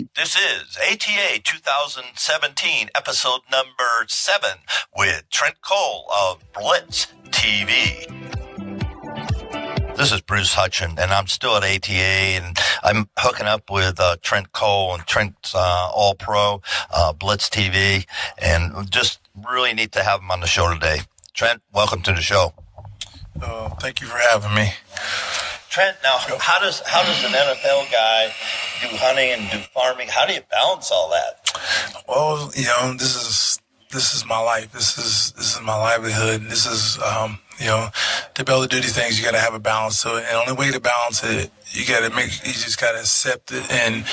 This is ATA 2017, episode number 7 with Trent Cole of Blitz TV. This is Bruce Hutchin, and I'm still at ATA, and I'm hooking up with Trent Cole and Trent's All-Pro, Blitz TV, and just really neat to have him on the show today. Trent, welcome to the show. Thank you for having me. Trent, now how does an NFL guy do hunting and do farming? How do you balance all that? Well, this is my life. This is my livelihood. This is to be able to do these things, you got to have a balance to it. And the only way to balance it, you just got to accept it, and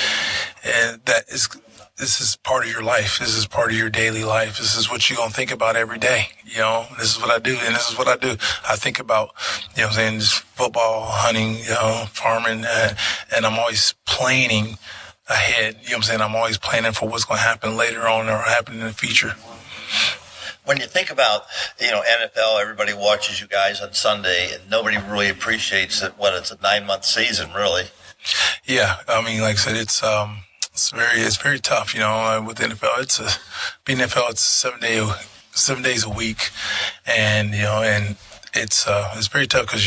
this is part of your life. This is part of your daily life. This is what you're going to think about every day. This is what I do, and this is what I do. I think about, just football, hunting, farming, and I'm always planning ahead. I'm always planning for what's going to happen later on or happen in the future. When you think about, NFL, everybody watches you guys on Sunday, and nobody really appreciates it. It's a 9-month season, really. Yeah, like I said, it's very tough, with the NFL. Being NFL, it's 7 days a week, and it's very tough because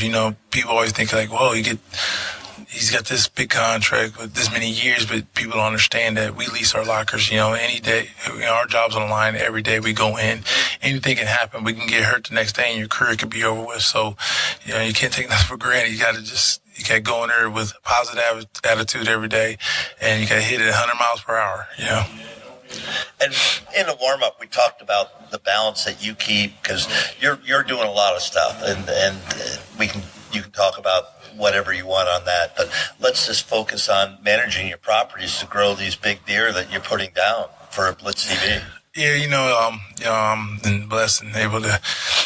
people always think like, well, he's got this big contract with this many years, but people don't understand that we lease our lockers, any day. Our job's on the line every day we go in. Anything can happen. We can get hurt the next day and your career could be over with. So, you can't take nothing for granted. You got to go in there with a positive attitude every day, and you got to hit it 100 miles per hour, And in the warm-up, we talked about the balance that you keep because you're doing a lot of stuff, and you can talk about whatever you want on that, but let's just focus on managing your properties to grow these big deer that you're putting down for Blitz TV. Yeah, I'm been blessed and able to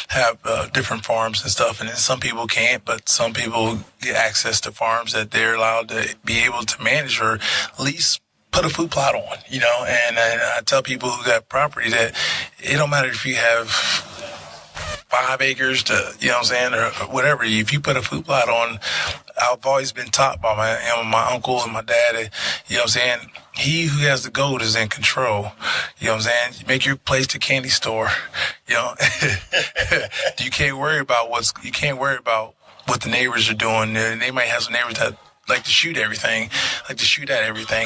have different farms and stuff, and then some people can't, but some people get access to farms that they're allowed to be able to manage or at least put a food plot on, and I tell people who got property that it don't matter if you have 5 acres to, or whatever. If you put a food plot on, I've always been taught by my uncles and my dad, he who has the gold is in control. You make your place the candy store. You can't worry about what the neighbors are doing. They might have some neighbors that like to shoot at everything,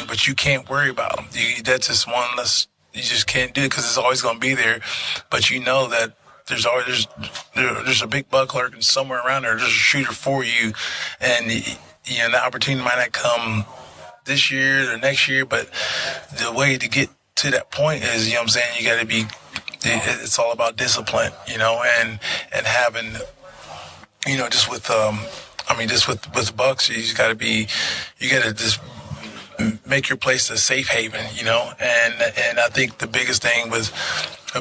but you can't worry about them. That's just one less. You just can't do it because it's always going to be there. But that there's a big buck lurking somewhere around there. There's a shooter for you, and the opportunity might not come this year or next year, but the way to get to that point is, you got to be. It's all about discipline, and having, just with with bucks, you got to just make your place a safe haven, and I think the biggest thing with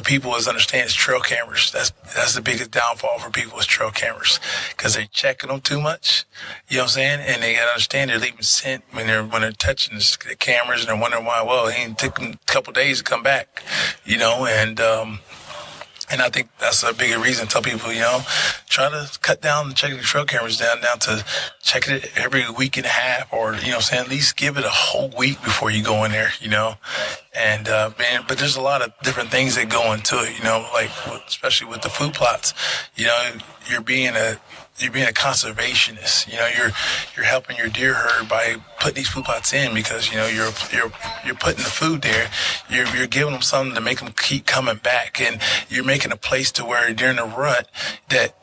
people is understand is trail cameras. That's the biggest downfall for people is trail cameras because they're checking them too much, and they got to understand they're leaving scent when they're touching the cameras, and they're wondering why. Well, it took them a couple of days to come back, and I think that's a bigger reason to tell people, try to cut down checking the trail cameras down to checking it every week and a half, or, at least give it a whole week before you go in there, And, but there's a lot of different things that go into it, like especially with the food plots, you're being a conservationist. You're helping your deer herd by putting these food plots in because you're putting the food there. You're giving them something to make them keep coming back, and you're making a place to where during the rut that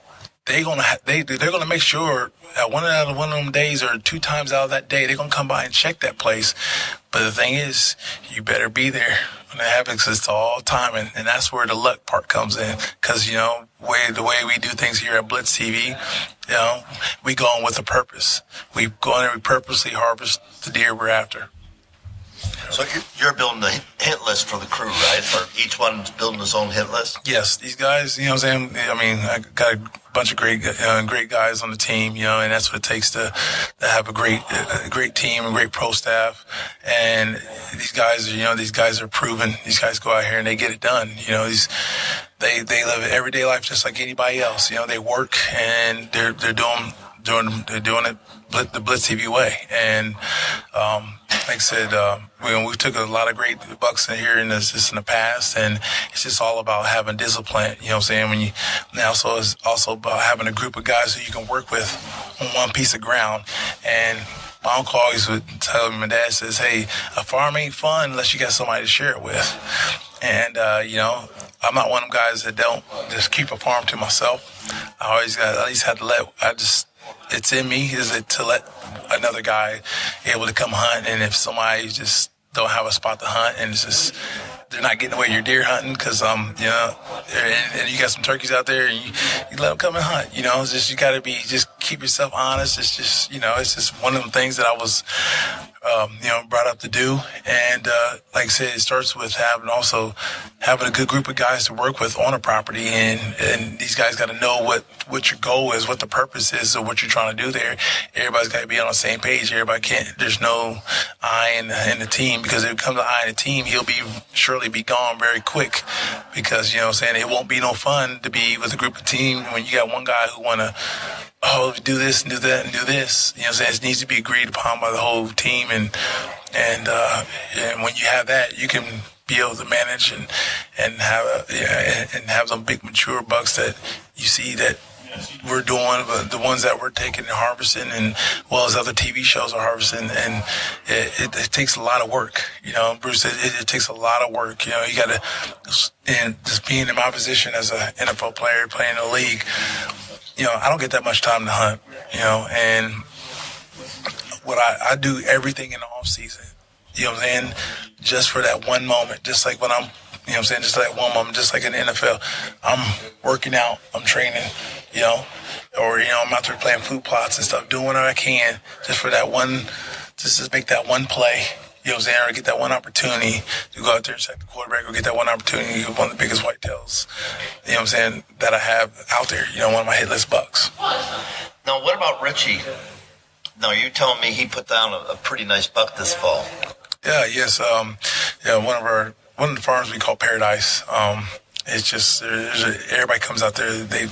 they're gonna make sure that one of them days or 2 times out of that day they're gonna come by and check that place. But the thing is, you better be there when it happens because it's all timing, and that's where the luck part comes in. Because the way we do things here at Blitz TV, we go on with a purpose. We go in and we purposely harvest the deer we're after. So you're building the hit list for the crew, right? For each one's building his own hit list? Yes, these guys, I got a bunch of great guys on the team, and that's what it takes to have a great team, a great pro staff. And these guys are proven. These guys go out here and they get it done. They live an everyday life just like anybody else. They work and they're doing it the Blitz TV way. And like I said, we took a lot of great bucks in here in the past, and it's just all about having discipline. You know what I'm saying? It's also about having a group of guys who you can work with on one piece of ground. And my uncle always would tell me, my dad says, hey, a farm ain't fun unless you got somebody to share it with. And, I'm not one of them guys that don't just keep a farm to myself. I always got, at least had to it's in me to let another guy able to come hunt. And if somebody just don't have a spot to hunt and it's just, they're not getting away your deer hunting because, and you got some turkeys out there and you let them come and hunt. It's just, you got to just keep yourself honest. It's just, it's just one of the things that I was, brought up to do. And, like I said, it starts with having a good group of guys to work with on a property. And these guys got to know what your goal is, what the purpose is of what you're trying to do there. Everybody's got to be on the same page. There's no I in the team, because if it comes to I in the team, he'll surely be gone very quick, because, it won't be no fun to be with a group of team when you got one guy who want to, do this and do that and do this. It needs to be agreed upon by the whole team. And when you have that, you can be able to manage and have some big mature bucks that you see that we're doing, the ones that we're taking and harvesting, and well as other TV shows are harvesting. And it takes a lot of work, Bruce. It takes a lot of work. You got to, and just being in my position as an NFL player playing in the league, I don't get that much time to hunt, and what I do everything in the off season, just for that one moment, just like when I'm, just that one moment, just like in the NFL, I'm working out, I'm training, or, I'm out there playing food plots and stuff, doing what I can just for that one, just to make that one play. Or get that one opportunity to go out there and sack the quarterback, or get that one opportunity to one of the biggest whitetails, that I have out there, one of my hitless bucks. Now, what about Richie? Now, you're telling me he put down a pretty nice buck this fall. Yeah, yes. One of the farms we call Paradise. It's just, everybody comes out there, they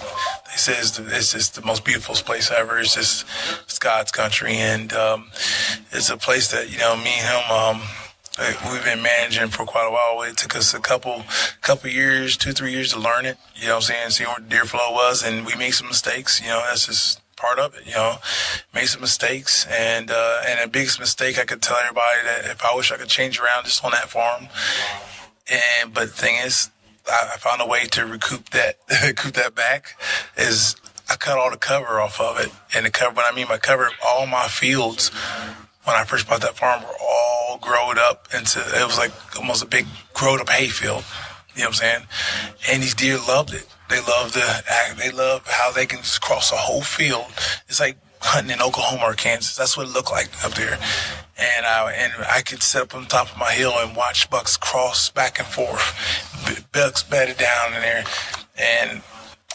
say it's just the most beautiful place ever. It's God's country. And, it's a place that, me and him, we've been managing for quite a while. It took us a couple years, 2-3 years to learn it, see what the deer flow was. And we made some mistakes, that's just part of it, made some mistakes. And the biggest mistake I could tell everybody that if I wish I could change around just on that farm. But the thing is, I found a way to recoup that back, is I cut all the cover off of it. And the cover, when I mean by cover, all my fields, when I first bought that farm, were all growed up into, it was like almost a big growed up hay field. You know what I'm saying? And these deer loved it. They love how they can just cross a whole field. It's like hunting in Oklahoma or Kansas. That's what it looked like up there. And I could sit up on top of my hill and watch bucks cross back and forth. Bucks bedded down in there. And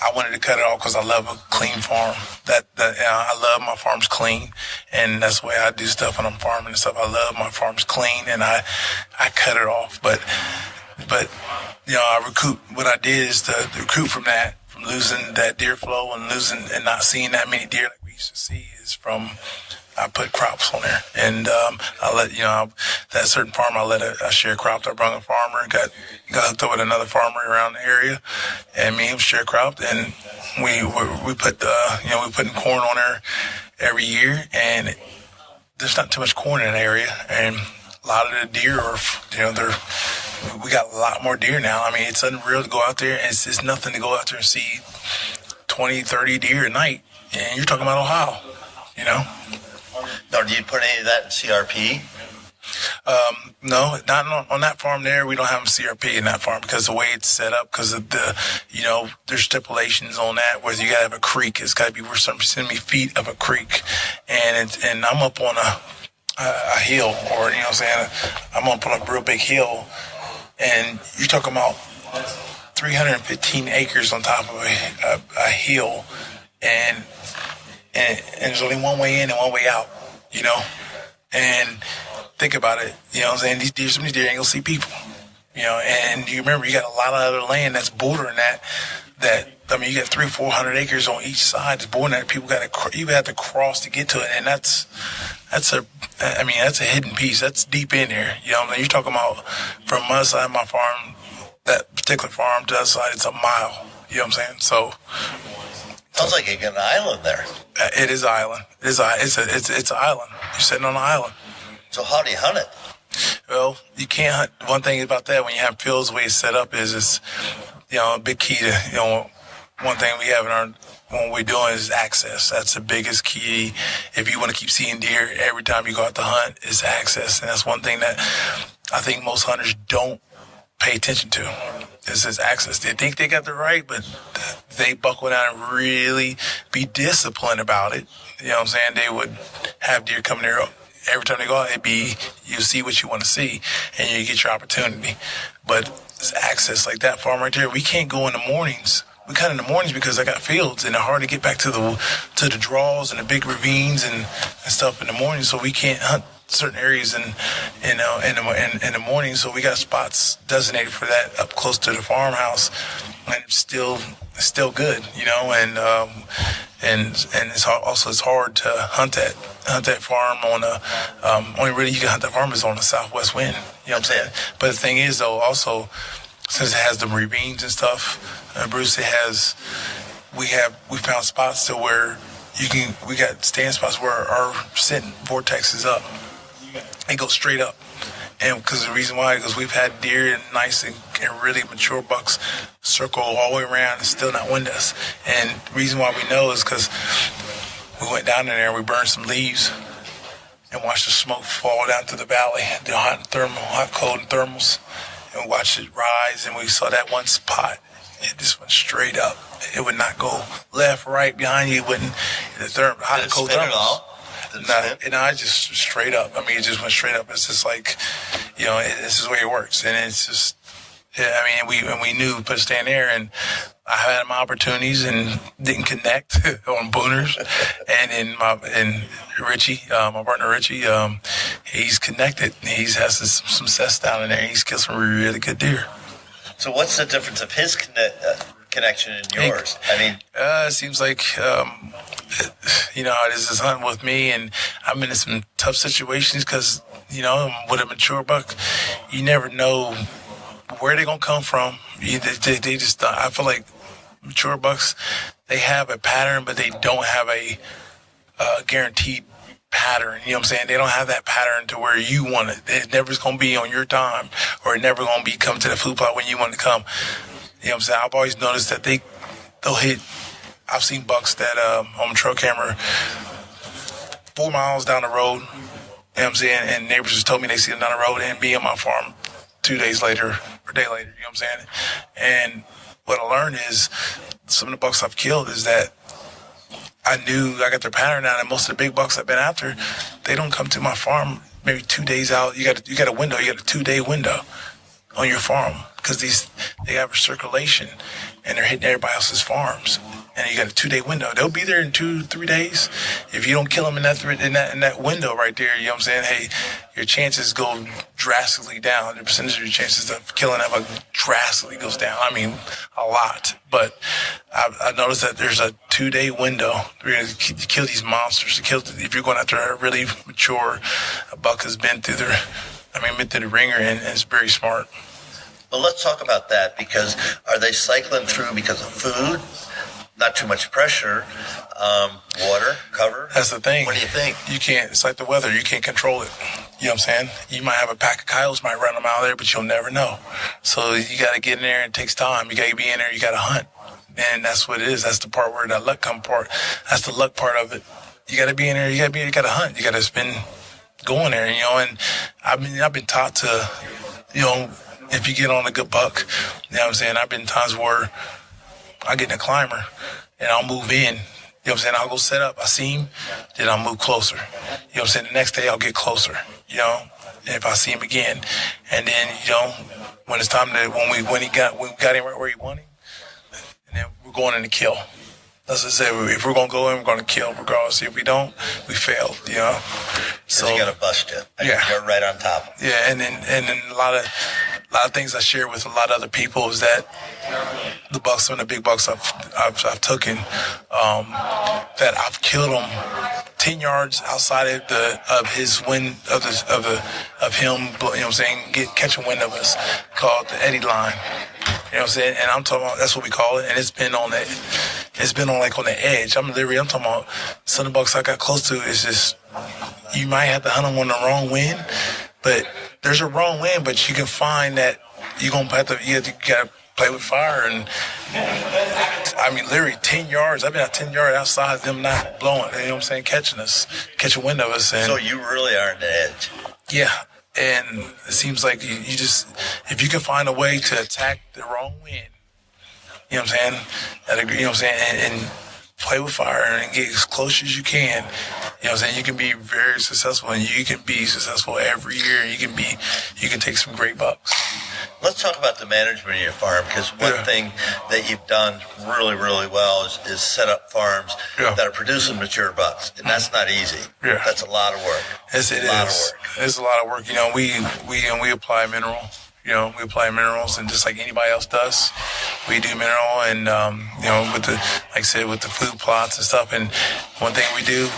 I wanted to cut it off because I love a clean farm. I love my farms clean, and that's the way I do stuff when I'm farming and stuff. I love my farms clean, and I cut it off. But I recoup. What I did is to recoup from that, from losing that deer flow and not seeing that many deer like we used to see, is from I put crops on there. And I let that certain farm, I share cropped. I brought a farmer, got hooked up with another farmer around the area, and me and him share cropped, and we put we putting corn on there every year, and there's not too much corn in the area, and a lot of the deer are we got a lot more deer now. I mean, it's unreal to go out there, and it's nothing to go out there and see 20, 30 deer a night. And you're talking about Ohio, Now, do you put any of that in CRP? No, not on that farm there. We don't have CRP in that farm because the way it's set up, because of there's stipulations on that where you got to have a creek. It's got to be within some feet of a creek. And I'm up on a hill, or, I'm up on a real big hill. And you're talking about 315 acres on top of a hill, and there's only one way in and one way out, And think about it, some of these deer ain't gonna see people, And you remember, you got a lot of other land that's bordering that I mean, you got 300-400 acres on each side. It's born that people you have to cross to get to it, and that's a hidden piece. That's deep in there. You know what I mean? You're talking about from my side of my farm, that particular farm to the other side, it's a mile. You know what I'm saying? So sounds like you got an island there. It is an island. It's an island. You're sitting on an island. So how do you hunt it? Well, you can't hunt. One thing about that, when you have fields, the way it's set up is a big key to, one thing we have when we're doing is access. That's the biggest key. If you want to keep seeing deer every time you go out to hunt, is access. And that's one thing that I think most hunters don't pay attention to. Is access. They think they got the right, but they buckle down and really be disciplined about it. You know what I'm saying? They would have deer coming there every time they go out. You see what you want to see, and you get your opportunity. But it's access like that farm right there. We can't go in the mornings. We cut in the mornings because I got fields, and it's hard to get back to the draws and the big ravines and stuff in the morning. So we can't hunt certain areas in the morning. So we got spots designated for that up close to the farmhouse, and it's still good, and it's hard to hunt that farm on only really you can hunt that farm is on the southwest wind. You know what I'm saying? But the thing is, though, also since it has the ravines and stuff, Bruce, we found spots to where we got stand spots where our scent vortex is up. It goes straight up. And because the reason why, because we've had deer and nice and really mature bucks circle all the way around and still not wind us. And the reason why we know is because we went down in there and we burned some leaves and watched the smoke fall down to the valley, the hot, cold, and thermals, and watched it rise. And we saw that one spot. It just went straight up. It would not go left, right, behind you. It wouldn't. Hot and cold thermals. I just straight up. I mean, it just went straight up. It's just like, this is the way it works. And it's just, we knew we put a stand there, and I had my opportunities and didn't connect on booners. And Richie, my partner Richie, he's connected. He has some sets down in there. He's killed some really good deer. So what's the difference of his connection and yours? It seems like, it is his hunting with me, and I'm in some tough situations because, with a mature buck, you never know where they're going to come from. They just, I feel like mature bucks, they have a pattern, but they don't have a guaranteed pattern. You know what I'm saying? They don't have that pattern to where you want it. It never is going to be on your time, or it never going to be coming to the food plot when you want to come. You know what I'm saying? I've always noticed that they'll hit. I've seen bucks that on trail camera 4 miles down the road. You know what I'm saying? And neighbors just told me they see them down the road and be on my farm 2 days later or a day later. You know what I'm saying? And what I learned is some of the bucks I've killed is that I knew I they pattern down, and most of the big bucks I've been after, they don't come to my farm maybe 2 days out. You got a window. You got a 2-day window on your farm because they have a circulation and they're hitting everybody else's farms. And you got a 2-day window. They'll be there in 2-3 days. If you don't kill them in that window right there, you know what I'm saying? Hey, your chances go drastically down. The percentage of your chances of killing them drastically goes down. I mean, a lot. But I noticed that there's a 2-day window to kill these monsters. If you're going after a really mature buck has been through the ringer, and it's very smart. Well, let's talk about that, because are they cycling through because of food? Not too much pressure, water, cover. That's the thing. What do you think? You can't, it's like the weather. You can't control it. You know what I'm saying? You might have a pack of coyotes might run them out there, but you'll never know. So you got to get in there, and it takes time. You got to be in there. You got to hunt. And that's what it is. That's the part where that luck comes part. That's the luck part of it. You got to be in there. You got to hunt. You got to spend going there, and I've been taught to, if you get on a good buck, you know what I'm saying? I've been times where I get in a climber and I'll move in. You know what I'm saying? I'll go set up. I see him, then I'll move closer. You know what I'm saying? The next day I'll get closer, and if I see him again. And then, when it's time to, when we got him right where he wanted him, and then we're going in to kill. That's what I say. If we're going to go in, we're going to kill regardless. If we don't, we failed, So you got to bust it. Yeah. You're right on top of it. Yeah, and then a lot of a lot of things I share with a lot of other people is that the bucks, some of the big bucks I've taken, that I've killed them 10 yards outside of his wind of him. You know what I'm saying? Catch a wind of us, called the Eddie line. You know what I'm saying? And I'm talking about, that's what we call it. And it's been on the edge. I'm talking about some of the bucks I got close to. Is just, you might have to hunt them on the wrong wind, but there's a wrong wind, but you can find that you gotta play with fire. And I mean, literally 10 yards. I've been out 10 yards outside of them not blowing, you know what I'm saying, catch a wind of us. And so you really are on the edge. Yeah. And it seems like you just, if you can find a way to attack the wrong wind, you know what I'm saying? You know what I'm saying? And play with fire and get as close as you can. You know what I'm saying? You can be very successful, and you can be successful every year. You can take some great bucks. Let's talk about the management of your farm, because one thing that you've done really, really well is set up farms that are producing mature bucks, and that's not easy. Yeah. That's a lot of work. Yes, it is. It's a lot of work. You know, we apply mineral. You know, we apply minerals, and just like anybody else does, we do mineral, and you know, with the, like I said, with the food plots and stuff. And one thing we do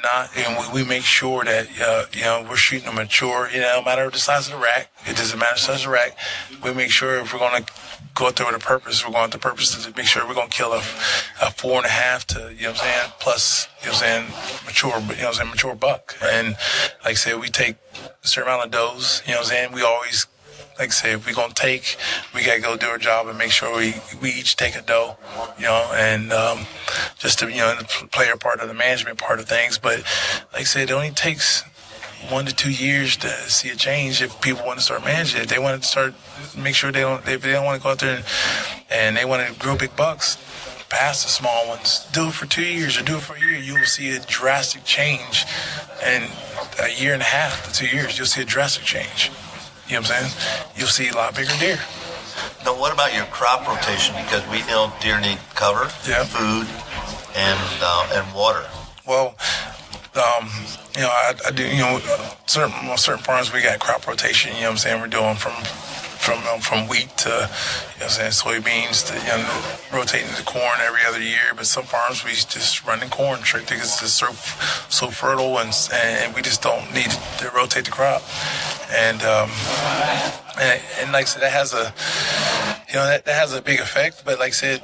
not, and we make sure that you know, we're shooting a mature. You know, no matter the size of the rack, it doesn't matter the size of the rack. We make sure if we're going to go out there with a purpose, we're going with the purpose to make sure we're going to kill a 4.5 to, you know what I'm saying, plus, you know what I'm saying, mature, you know what I'm saying, mature buck. And like I said, we take a certain amount of does. You know what I'm saying. We always, like I say, if we're going to take, we got to go do our job and make sure we each take a doe, you know, and just to, you know, play our part of the management part of things. But like I said, it only takes 1 to 2 years to see a change if people want to start managing. If they want to start, make sure if they don't want to go out there and they want to grow big bucks, pass the small ones. Do it for 2 years or do it for a year. You will see a drastic change. In a year and a half to 2 years, you'll see a drastic change. You know what I'm saying? You'll see a lot bigger deer. Now, what about your crop rotation? Because we know deer need cover, food, and water. Well, you know, I do, you know, certain farms we got crop rotation, you know what I'm saying? We're doing from wheat to, you know what I'm saying, soybeans to, you know, rotating to corn every other year. But some farms we just running corn straight because it's just so fertile, and we just don't need to rotate the crop. And like I said, that has a, you know, that has a big effect. But like I said,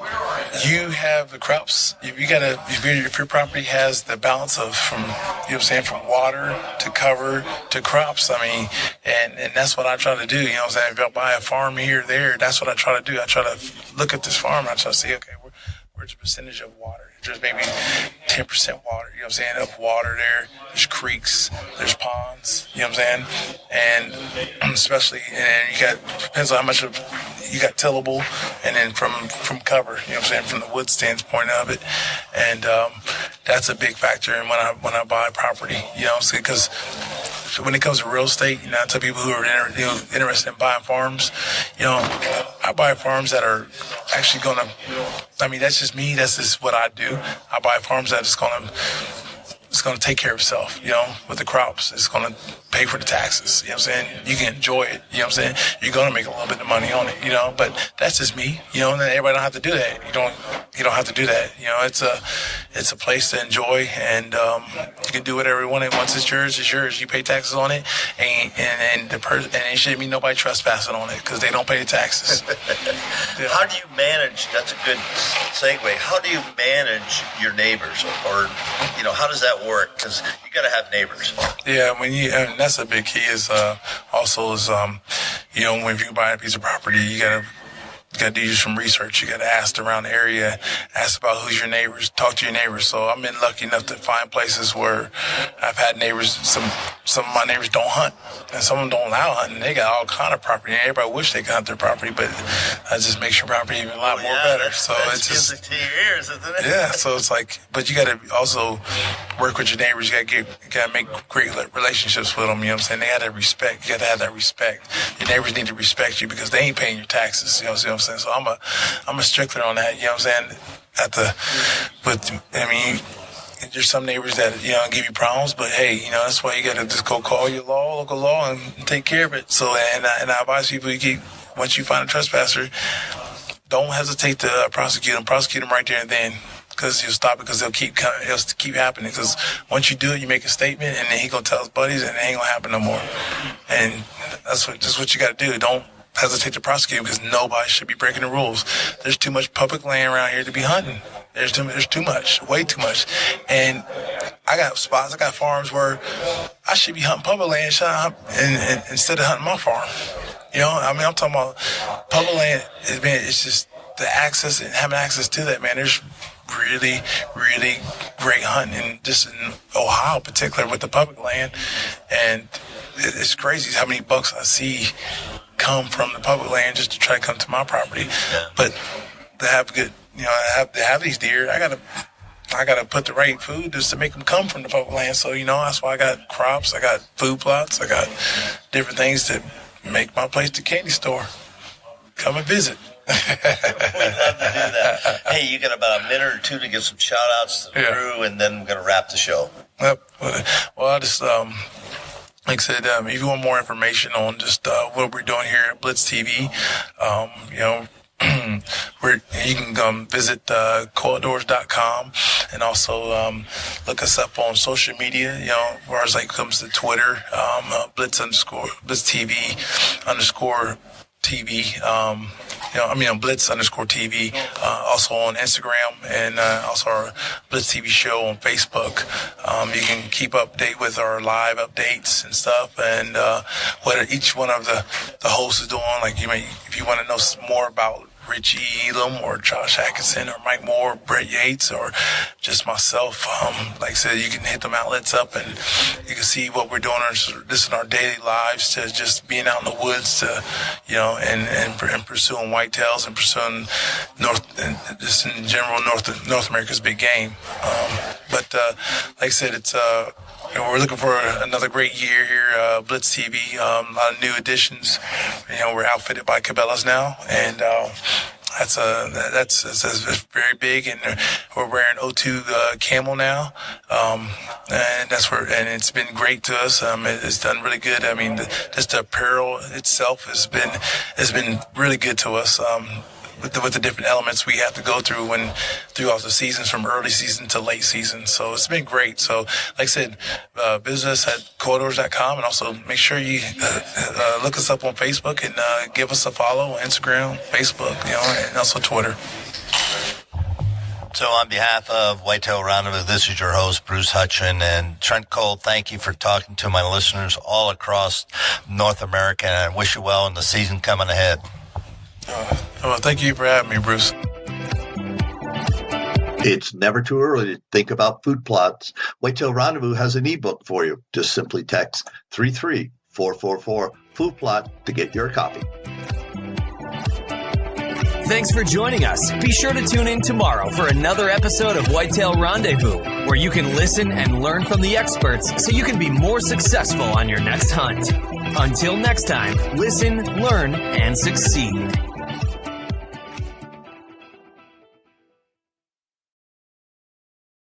you have the crops. If your property has the balance of from, you know what I'm saying, from water to cover to crops. I mean, and that's what I try to do. You know what I'm saying? If I buy a farm here or there, that's what I try to do. I try to look at this farm. I try to see, okay, where's the percentage of water? There's maybe 10% water, you know what I'm saying, of water there. There's creeks, there's ponds, you know what I'm saying? And especially, and you got, depends on how much of, you got tillable, and then from cover, you know what I'm saying, from the wood standpoint of it. And that's a big factor when I buy property, you know, because when it comes to real estate, you know, I tell people who are interested in buying farms, you know, I buy farms that are actually going to, I mean, that's just me. That's just what I do. I buy farms that is going to take care of itself, you know, with the crops. It's going to pay for the taxes, you know what I'm saying? You can enjoy it, you know what I'm saying? You're going to make a little bit of money on it, you know, but that's just me, you know, and then everybody don't have to do that. You don't have to do that. You know, it's a place to enjoy, and you can do whatever you want. Once it's yours, it's yours. You pay taxes on it, and it shouldn't be nobody trespassing on it because they don't pay the taxes. Yeah. How do you manage, that's a good segue, how do you manage your neighbors, or you know, how does that work? Because you got to have neighbors. Yeah, and that's a big key is you know, when you buy a piece of property, you got to do some research. You got to ask around the area, ask about who's your neighbors, talk to your neighbors. So I've been lucky enough to find places where I've had neighbors. Some of my neighbors don't hunt, and some of them don't allow hunting. They got all kind of property, and everybody wish they could hunt their property, but that just makes your property even a lot more better. So it's just to your ears, isn't it? Yeah. So it's like, but you got to also work with your neighbors. You got to make great relationships with them. You know what I'm saying? They got to respect. You got to have that respect. Your neighbors need to respect you because they ain't paying your taxes. You know what I'm saying? So I'm a stickler on that. You know what I'm saying? there's some neighbors that, give you problems, but hey, that's why you got to just go call your local law and take care of it. So, and I advise people, once you find a trespasser, don't hesitate to prosecute them right there and then, because you'll stop it, because it'll keep happening. Because once you do it, you make a statement, and then he gonna tell his buddies, and it ain't gonna happen no more. And that's what you got to do. Don't hesitate to prosecute, because nobody should be breaking the rules. There's too much public land around here to be hunting. There's too much, way too much. And I got farms where I should be hunting public land and instead of hunting my farm. I'm talking about public land. It's just the access and having access to that, man. There's really, really great hunting, just in Ohio in particular with the public land. And it's crazy how many bucks I see come from the public land just to try to come to my property. Yeah. But to have good, to have these deer, I gotta put the right food just to make them come from the public land. So, that's why I got crops, I got food plots, I got different things to make my place the candy store. Come and visit. We'd love to do that. Hey, you got about a minute or two to give some shout outs to the crew, and then we're going to wrap the show. Yep. Well, I just, like I said, if you want more information on just what we're doing here at Blitz TV, you can visit coeoutdoors.com, and also look us up on social media, as far as comes to Twitter, Blitz TV _TV, Blitz _TV, also on Instagram, and also our Blitz TV show on Facebook. You can keep update with our live updates and stuff, and what each one of the hosts is doing. If you want to know more about Richie Elam or Josh Atkinson or Mike Moore, Brett Yates, or just myself, like I said, you can hit them outlets up and you can see what we're doing in our daily lives, to just being out in the woods, to and pursuing whitetails and pursuing just in general North America's big game. But like I said, it's we're looking for another great year here, Blitz TV. A lot of new additions. We're outfitted by Cabela's now, and that's very big. And we're wearing O2 Camel now, and it's been great to us. It's done really good. Just the apparel itself has been really good to us. With the different elements we have to go through throughout the seasons, from early season to late season. So it's been great. So like I said, visit us at coeoutdoors.com, and also make sure you look us up on Facebook and give us a follow on Instagram, Facebook, and also Twitter. So on behalf of Whitetail Rendezvous, this is your host, Bruce Hutchin, and Trent Cole. Thank you for talking to my listeners all across North America, and I wish you well in the season coming ahead. Well, thank you for having me, Bruce. It's never too early to think about food plots. Whitetail Rendezvous has an ebook for you. Just simply text 33444 food plot to get your copy. Thanks for joining us. Be sure to tune in tomorrow for another episode of Whitetail Rendezvous, where you can listen and learn from the experts so you can be more successful on your next hunt. Until next time, listen, learn, and succeed.